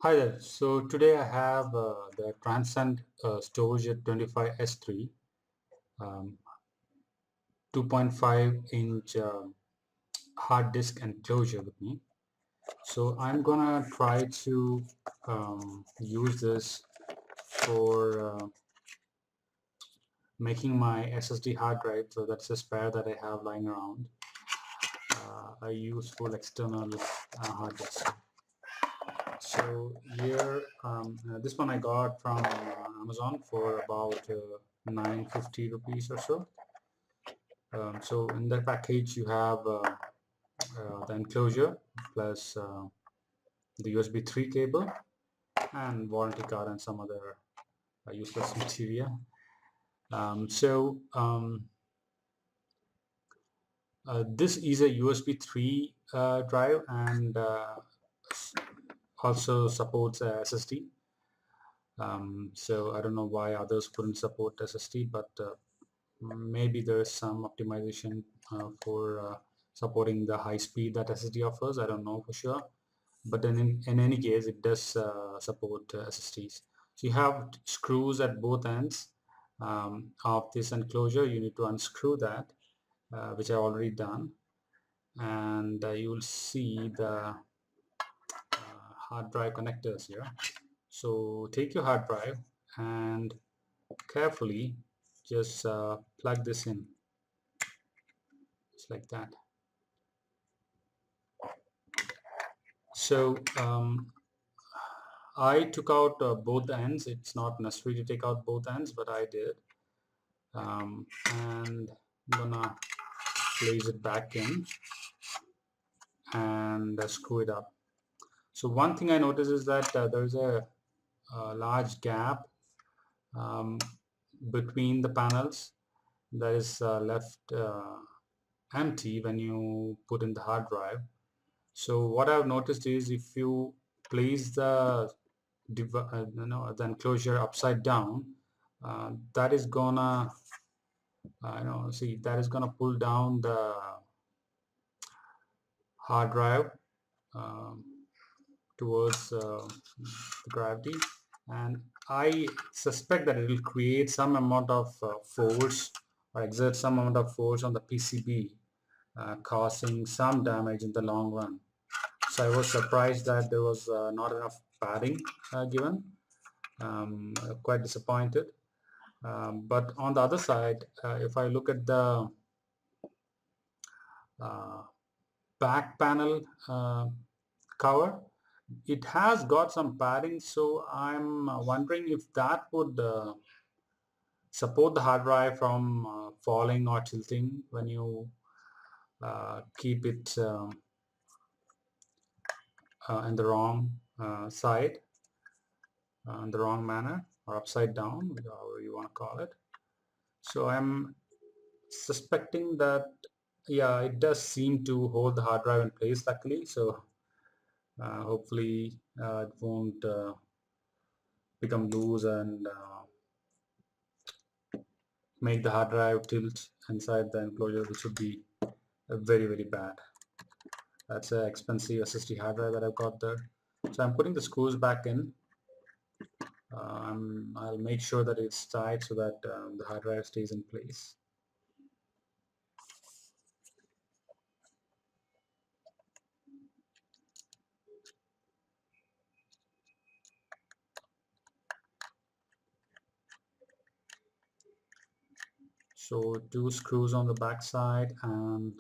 Hi there. So today I have the Transcend Storejet 25S3 um, 2.5-inch hard disk enclosure with me. So I'm gonna try to use this for making my SSD hard drive. So that's a spare that I have lying around. A useful external hard disk. So here, this one I got from Amazon for about 950 rupees or so. So in the package you have the enclosure plus the USB 3 cable and warranty card and some other useless material. This is a USB 3 drive and also supports SSD. So I don't know why others couldn't support SSD, but maybe there is some optimization for supporting the high speed that SSD offers. I don't know for sure, but in any case, it does support SSDs. So you have screws at both ends of this enclosure. You need to unscrew that, which I've already done, and you will see the hard drive connectors here. So take your hard drive and carefully just plug this in, just like that. So I took out both ends. It's not necessary to take out both ends, but I did. And I'm gonna place it back in and screw it up. So one thing I noticed is that there's a large gap um, between the panels that is left empty when you put in the hard drive. So what I've noticed is if you place the enclosure upside down, that is gonna see that is gonna pull down the hard drive um, towards gravity, and I suspect that it will create some amount of force or exert some amount of force on the PCB, causing some damage in the long run. So I was surprised that there was not enough padding given. Quite disappointed. But on the other side, if I look at the uh, back panel cover, it has got some padding, so I'm wondering if that would support the hard drive from falling or tilting when you keep it in the wrong side, in the wrong manner, or upside down, however you want to call it. So I'm suspecting that, yeah, it does seem to hold the hard drive in place luckily. So hopefully it won't become loose and make the hard drive tilt inside the enclosure, which would be very bad. That's an expensive SSD hard drive that I've got there. So I'm putting the screws back in. I'll make sure that it's tight so that the hard drive stays in place. So two screws on the back side and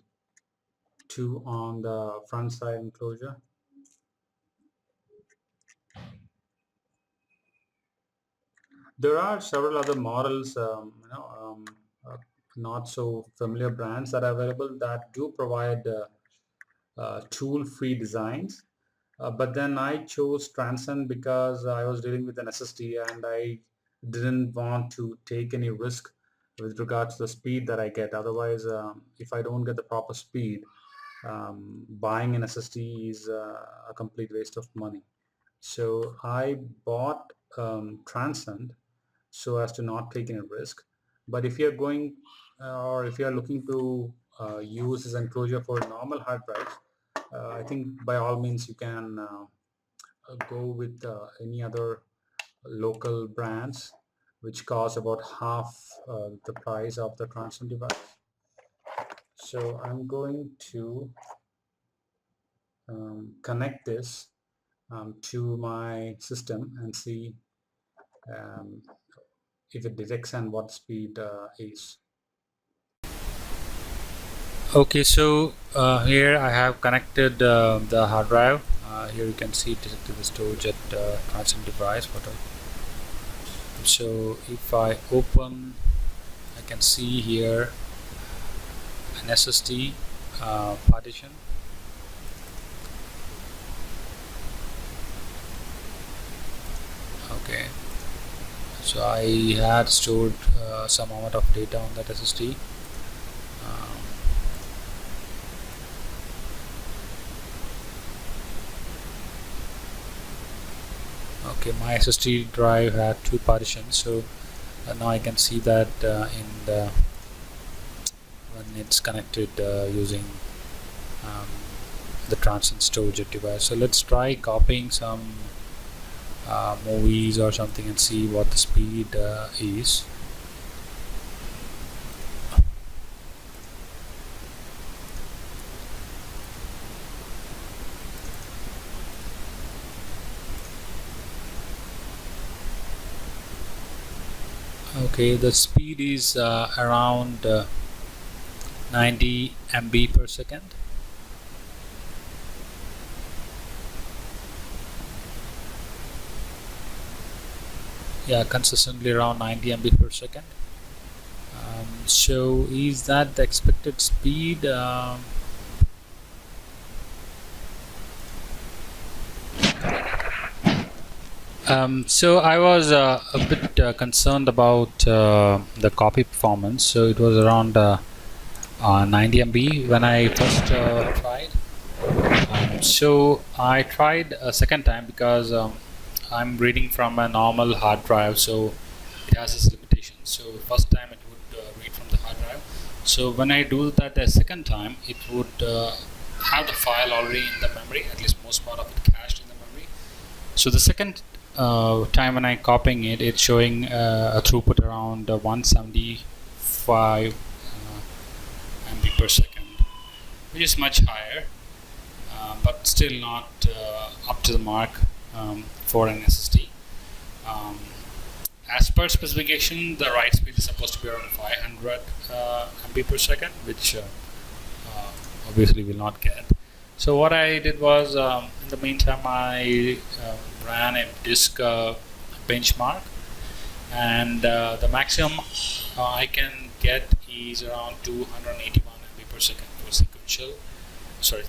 two on the front side enclosure. There are several other models, not so familiar brands that are available that do provide tool-free designs. But then I chose Transcend because I was dealing with an SSD and I didn't want to take any risk with regards to the speed that I get. Otherwise, if I don't get the proper speed, buying an SSD is a complete waste of money. So I bought Transcend so as to not take any risk. But if you're going or if you're looking to use this enclosure for normal hard drives, I think by all means you can go with any other local brands which cost about half the price of the Transcend device. So I'm going to connect this to my system and see um, if it detects and what speed is. Okay, so here I have connected the hard drive. Here you can see detected the Storejet Transcend device photo. So if I open, I can see here an SSD partition. Okay, so I had stored some amount of data on that SSD. Okay, my SSD drive had 2 partitions, so now I can see that when it's connected using the Transcend Storejet device. So let's try copying some movies or something and see what the speed is. Okay, the speed is around 90 MB per second. Yeah, consistently around 90 MB per second. So is that the expected speed? So I was a bit concerned about the copy performance. So it was around 90 MB when I first tried. So I tried a second time because I'm reading from a normal hard drive, so it has its limitations. So first time it would read from the hard drive. So when I do that the second time, it would have the file already in the memory, at least most part of it cached in the memory. So the second time when I copying it, it's showing a throughput around 175 MB per second, which is much higher, but still not up to the mark for an SSD. As per specification, the write speed is supposed to be around 500 MB per second, which obviously will not get. So what I did was, in the meantime, I ran a disk benchmark, and the maximum I can get is around 281 MB per second for sequential. Sorry,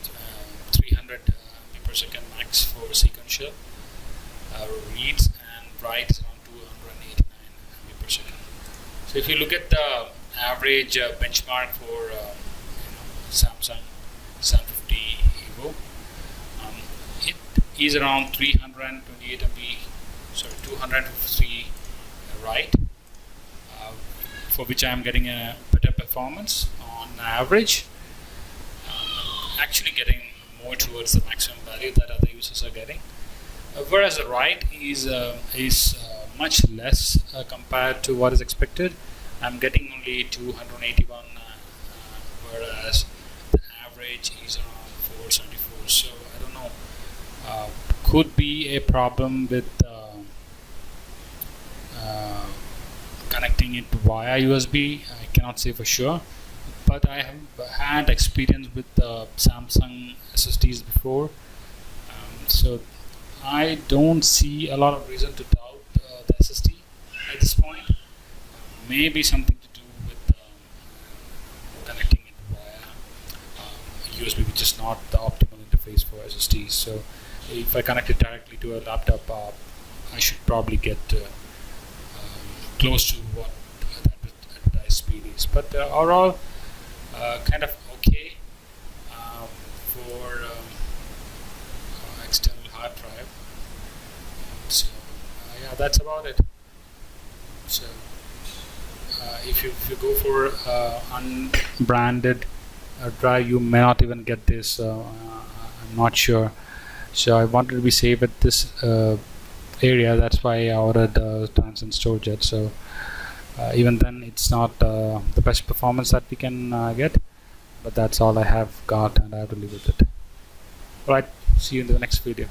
300 MB per second max for sequential reads, and writes around 289 MB per second. So if you look at the average benchmark for Samsung 750 Evo, it is around 328 MB, sorry, 253 write, for which I am getting a better performance on average. Actually getting more towards the maximum value that other users are getting. Whereas the write is much less compared to what is expected. I'm getting only 281, whereas the average is around 474. So I don't know. Could be a problem with connecting it via USB. I cannot say for sure, but I have had experience with Samsung SSDs before, so I don't see a lot of reason to doubt the SSD at this point. Maybe something to do with connecting it via USB, which is not the optimal interface for SSDs. So if I connect it directly to a laptop, I should probably get close to what that advertised speed is. But overall, kind of okay for external hard drive. So yeah, that's about it. So if you go for unbranded drive, you may not even get this. I'm not sure. So I wanted to be safe at this area. That's why I ordered Transcend Storejet. So even then, it's not the best performance that we can get, but that's all I have got, and I have to live with it. All right, see you in the next video.